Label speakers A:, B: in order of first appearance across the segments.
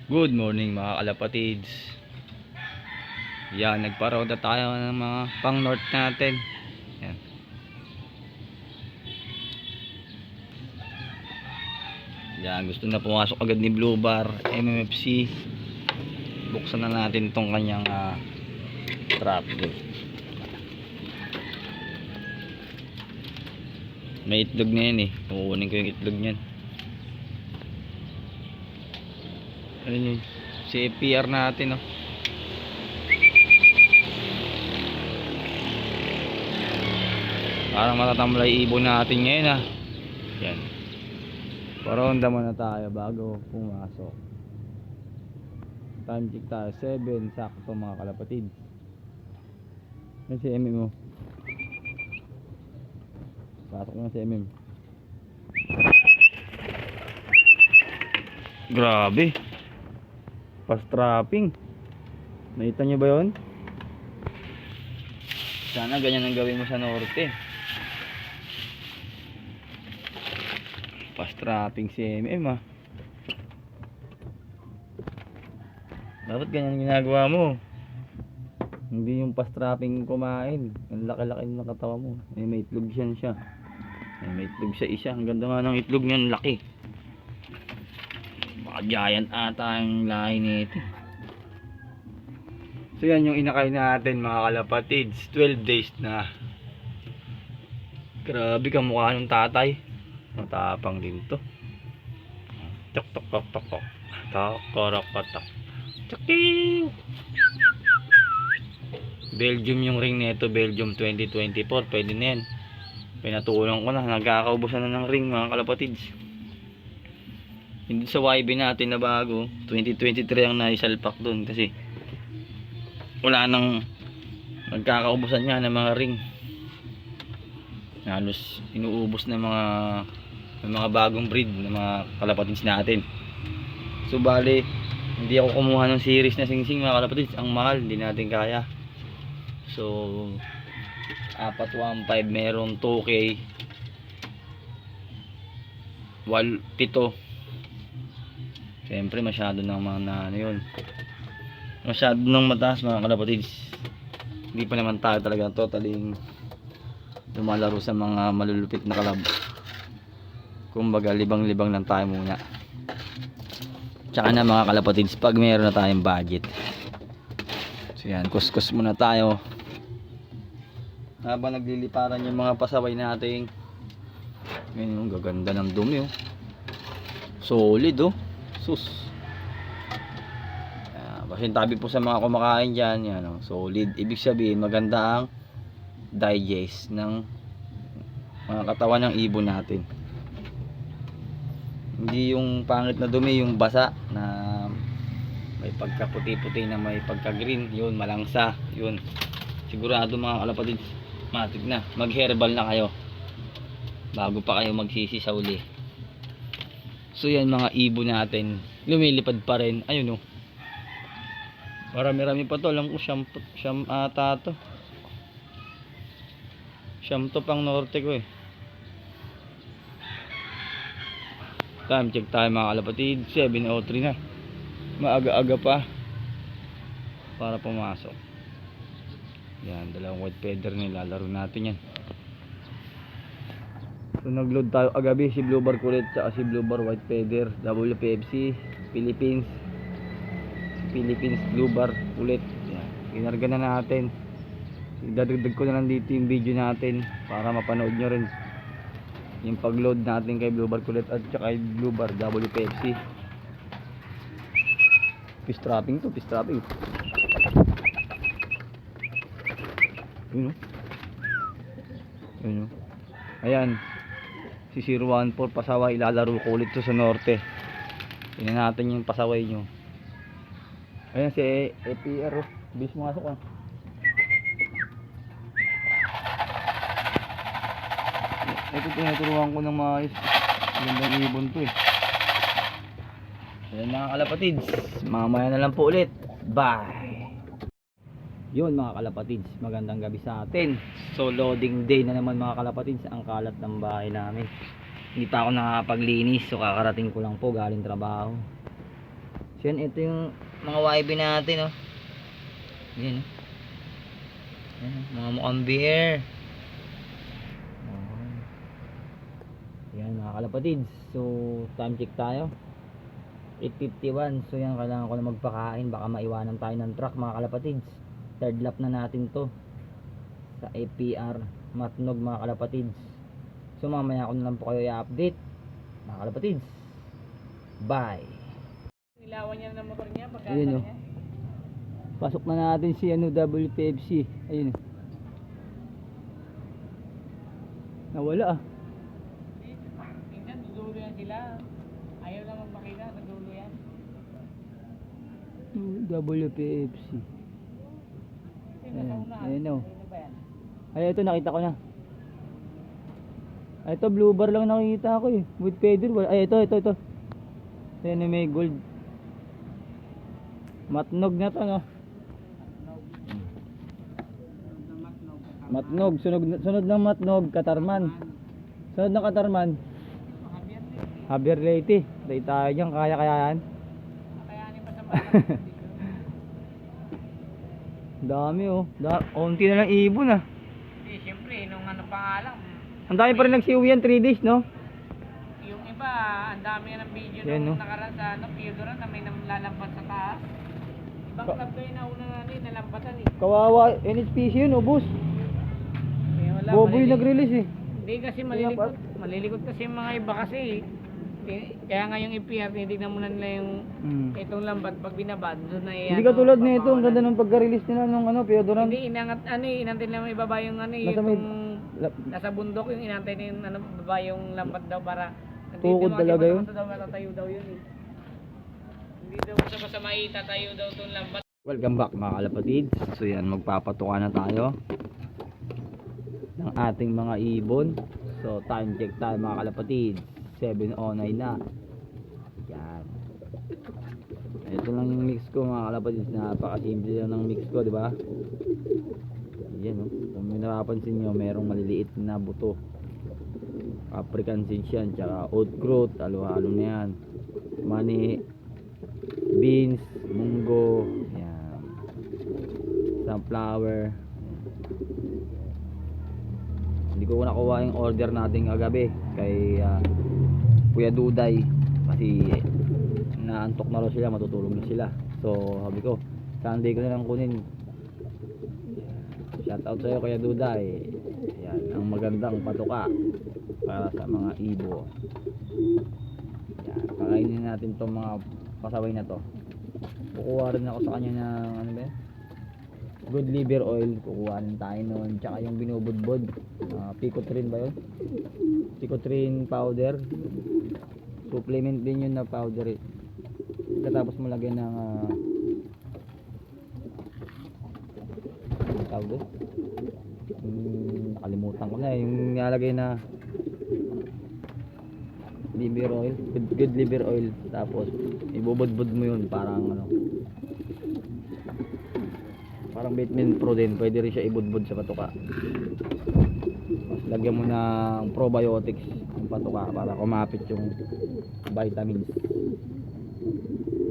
A: Good morning mga kalapatids. Yan, nagparoda tayo ng mga pang north natin. Yan. Yan, gusto na pumasok agad ni Blue Bar MMFC. Buksan na natin tong kanyang trap. May itlog na yan eh. Kukunin ko yung itlog niyan. Ayun yun. Si APR natin oh. Parang matatamlay ibon natin ngayon ah. Yan. Paronda muna tayo bago pumasok. Time check tayo 7. Sakto mga kalapatid. Yan si MM mo. Pasok na si MM. Grabe. Fast trapping. Nakita nyo ba yun? Sana ganyan ang gawin mo sa norte. Fast trapping si MM ah. Dapat ganyan ginagawa mo. Hindi yung fast trapping kumain. Ang laki-laki ng katawan mo. May itlog siya. May itlog siya isa. Ang ganda nga ng itlog niyan, laki. Baka giant ata ang lahi nito. So yan yung inakay natin mga kalapatids. 12 days na. Grabe ka mukha ng tatay. Matapang din to. Tok tok tok tok tok. Tok korok tok. Choking. Belgium yung ring nito, Belgium 2024. Pwede na yan. Pinatulang ko na. Nagkakaubusan na ng ring mga kalapatids. Hindi sa YB natin na bago 2023 ang naisalpak dun kasi wala nang nagkakaubusan niya ng mga ring. Halos inuubos ng mga bagong breed ng mga kalapatids natin. So bali hindi ako kumuha ng series na singsing mga kalapatids. Ang mahal, hindi natin kaya. So 415 merong 2K 7. Siyempre masyado ng mga yun. Masyado ng mataas mga kalapatids. Hindi pa naman tayo talaga totally lumalaro sa mga malulupit na kalab. Kumbaga libang-libang lang tayo muna. Tsaka na mga kalapatids pag meron na tayong budget. So yan, kuskus muna tayo. Habang nagliliparan yung mga pasaway nating. Ngayon yung gaganda ng dumi oh. Solid oh. Sus. Pasintabi po sa mga kumakain dyan. Yan oh, solid. Ibig sabihin maganda ang digest ng mga katawan ng ibon natin. Hindi yung pangit na dumi, yung basa na may pagkaputi-puti na may pagka-green. Yun, malangsa. Yun. Sigurado mga kalapatids, matik na. Mag-herbal na kayo bago pa kayo magsisi sa uli. So yan mga ibon natin. Lumilipad pa rin. Ayun oh. Marami-rami pa to. Alam ko siyam ata to. Siyam to pang norte ko eh. Time check tayo mga kalapatid. 7:03 na. Maaga-aga pa para pumasok. Yan, dalawang white feather na lalaro natin yan. So nagload tayo agabi si Blue Bar kulit at si Blue Bar white feather WPFC Philippines Blue Bar ulit. Yan, inarga na natin. Idadagdag ko na lang dito yung video natin para mapanood nyo rin yung pagload natin kay Blue Bar kulit at saka kay Blue Bar WPFC. Fish trapping to, fish trapping. Yun o. Yun o. Ayan. Si 014 pasaway, ilalaro ko ulit to sa norte. Tingnan natin yung pasaway nyo. Ayan si APR oh. Bis masok ah. Ito tinuturuan ko ng maayos. Gandang ibon to eh. Ayan mga kalapatids, mamaya na lang po ulit. Bye. Yun mga kalapatids, magandang gabi sa atin. So loading day na naman mga kalapatids. Ang kalat ng bahay namin. Hindi pa ako nakapaglinis, so kakarating ko lang po galing trabaho. So yan, ito yung mga YB natin, oh. Yan, oh. Yan, oh. Mga mukhang beer. Yan mga kalapatids. So time check tayo, 8:51. So yan, kailangan ko na magpakain, baka maiwanan tayo ng truck mga kalapatids. Third lap na natin to sa APR Matnog mga kalapatids. So mamaya ko na lang po kayo i-update mga kalapatids. Bye.
B: Nilawan niya ng motor niya pagka
A: Ayun, oh.
B: niya.
A: Pasok na natin si WPFC. Ayun, oh. Nawala, ah.
B: Minsan dudulo yan sila. Ayaw lang magmakita, nadulo yan.
A: WPFC.
B: Kasi nasa unahan.
A: Ayun, oh.
B: Ayun ba yan?
A: Ay, ito nakita ko na. Ay, ito blue bar lang nakikita ko, eh. With feather. Ay, ito. Ayan, may gold. Matnog na to, no? Matnog. Sunod ng Matnog, Katarman. Sunod ng Katarman, Javier Leyte. Day tayo dyan, kaya yan.
B: Kakayanin pa sa mga
A: Dami, oh. Konti na lang ibon, ah.
B: Hindi, siyempre, nung ano pa nga lang.
A: Ang dami pa rin nagsiuwi yan, 3 days, no?
B: Yung iba, ang dami ng video
A: Yan,
B: nung
A: no?
B: nakaraan sa ano, Theodora na may nalalambat sa taas. Ibang club kayo na una na rin, nalambatan eh.
A: Kawawa, NHPC yun, ubus.
B: Eh, wala,
A: Bobo yung
B: malilikot.
A: nag-release, eh.
B: Hindi kasi malilikot. Malilikot kasi yung mga iba kasi eh. Kaya nga yung IPR, tinitignan mo na nila yung itong lambat pag binaba, doon na
A: Hindi ka tulad nito, ang ganda ng pagka-release nila nung ano, Theodorant.
B: Hindi, inangat, ano eh, inantay nila ibaba yung ano eh,
A: Nasa may-
B: nasa bundok yung inantay na yung ano, baba yung lambat daw para
A: Tukod talaga yun?
B: Daw, matatayo daw yun eh. Hindi daw basta maitatayo daw itong lambat.
A: Welcome back mga kalapatids. So yan, magpapatuka na tayo ng ating mga ibon. So time check tayo mga kalapatids, 7:09 na. Yan. Ito lang yung mix ko mga kalapatids. Napakasimple lang ng mix ko, di ba? Yan, oh. Kung may napapansin nyo, merong maliliit na buto. African seeds yan, tsaka oat growth, halo-halo na yan. Mani, beans, munggo, yan. Sunflower. Hindi ko nakuha yung order natin kagabi kay Kuya Duday kasi naantok na raw sila, matutulog na sila. So sabi ko, Sunday ko na lang kunin. Shout out sa'yo Kuya Duday. Yan, ang magandang patuka para sa mga ibo. Yan, pakainin natin tong mga pasaway na to. Kukuha rin ako sa kanya ng ano ba, good liver oil. Kukuha rin tayo nun, tsaka yung binubudbod, Picotrin ba yun? Picotrin powder, supplement din yun na powder eh. Katapos mo lagyan ng ano tawag doon? Nakalimutan ko na yung nilalagay na liver oil, good liver oil. Tapos ibubudbud mo yun, parang ano, parang vitamin pro din, pwede rin siya ibudbud sa patuka. Tapos lagyan mo ng probiotics yung patuka para kumapit yung vitamins.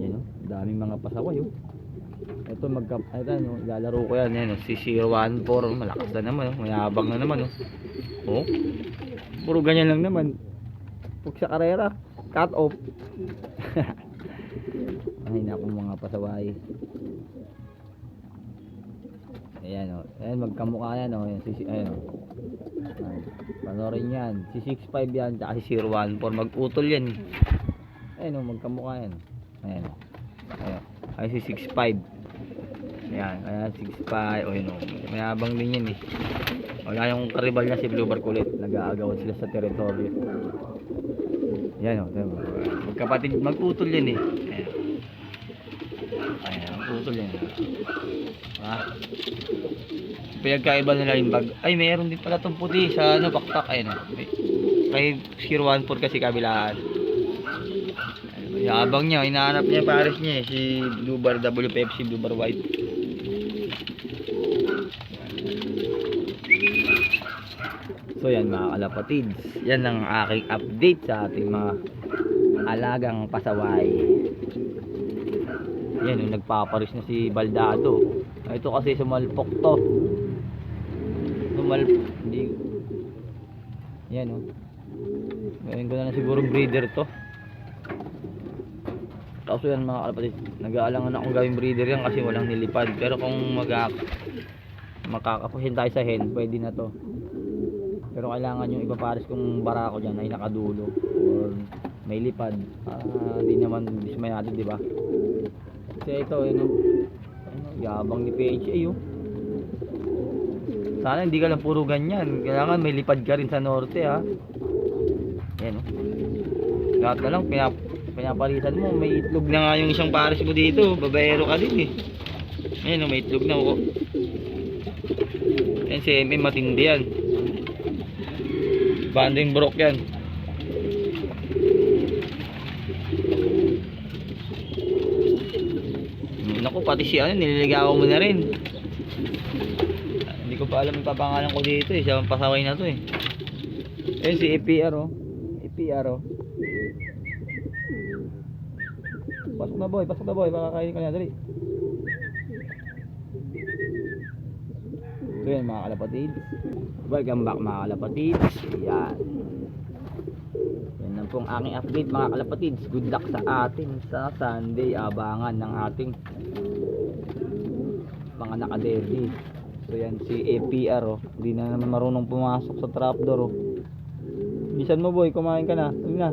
A: Yan, oh, daming mga pasaway, oh. Ito lalaro ko yan, yan, oh, si 014, malakas na naman, oh, mayabang na naman, oh. Oh, puro ganyan lang naman. Pag sa karera, cut off. Ay naku mga pasaway. Ayan, oh. Ayan, magkamukha yan, oh. Ayan, oh. Panorin yan. Si 65 yan, tsaka si 014. Mag-utol yan, eh. Ayan, oh, magkamukha yan. Ayan, oh. Ayan. Ay, si 65. Ayan, ayan, 65. O, yun, oh. Mayabang din yan, eh. Wala yung karibal niya si Blue Bar kulit. Nag-aagawad sila sa teritoryo. Yan, oh. Magkapatid, mag-utol yan, eh. Ayan. Ayan, mag-utol yan. Pinagkaiba nila yung bag. Ay, mayroon din pala itong puti sa ano, baktak. Ayan, kay 014 kasi kabilaan. Yabang niya, hinahanap niya pares niya, si Blue Bar WPFC, Blue Bar White. So yan mga kalapatids, yan ang aking update sa ating mga alagang pasaway. Yan, yung nagpaparis na si Baldado. Ito kasi sumalpok to. Hindi. Yan, oh. Ngayon ko na lang siguro breeder to. Tapos yan mga kalapatid, nag-aalangan akong gawing breeder yan kasi walang nilipad. Pero kung makakapuhin tayo sa hen, pwede na to. Pero kailangan yung ipapares kong barako dyan ay nakadulo or may lipad. Hindi naman dismayado, di ba? Kasi ito, yabang ni PHA, oh. Sana hindi ka lang puro ganyan. Kailangan may lipad ka rin sa norte, ha. Yan, oh. Lahat na lang pinapalitan mo. May itlog na nga yung isang pares mo dito. Babaero ka din, eh. Ayan, oh, may itlog na, oh. Yan si MM, matindi yan. Banding broke yan. Naku, pati si ano, nililigawan mo na rin. Hindi ko pa alam yung papangalan ko dito, eh. Siya ang pasaway na to, eh. Ayun si APR, oh. APR, oh. Pasok na boy, makakain ka na, dali. So yan mga kalapatids, welcome back mga kalapatids. Yan, yan lang pong aking update mga kalapatids. Good luck sa atin sa Sunday. Abangan ng ating mga nakaderby. So yan si APR, oh. Hindi na naman marunong pumasok sa trapdoor, oh. Bisan mo boy, kumain ka na. Sige na.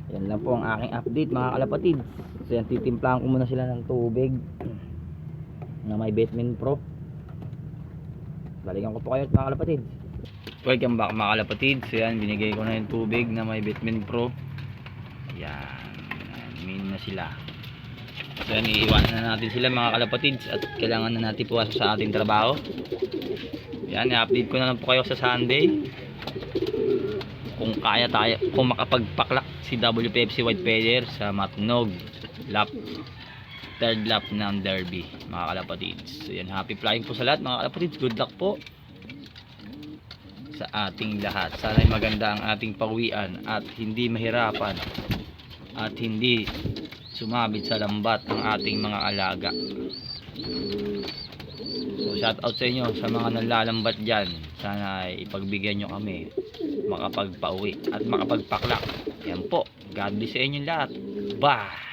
A: Yan lang po ang aking update mga kalapatids. So yan, titimplahan ko muna sila ng tubig na may Batman Pro. Balikan ko po kayo mga kalapatids. Welcome back mga kalapatids. So yan, binigay ko na yung tubig na may Batman Pro. Yan, min na sila. So yan, iiwanan na natin sila mga kalapatids. At kailangan na natin puwasok sa ating trabaho. Yan, i-update ko na lang po kayo sa Sunday. Kung kaya tayo, kung makapagpaklak si WPFC White Feather sa Matnog lap, third lap ng derby mga kalapatids. So yan, happy flying po sa lahat mga kalapatids. Good luck po sa ating lahat. Sana ay maganda ang ating pauwian at hindi mahirapan at hindi sumabit sa lambat ng ating mga alaga. So shout out sa inyo sa mga nalalambat dyan. Sana ay ipagbigyan nyo kami makapagpauwi at makapagpaklak. Yan po, God bless sa inyo lahat. Bye!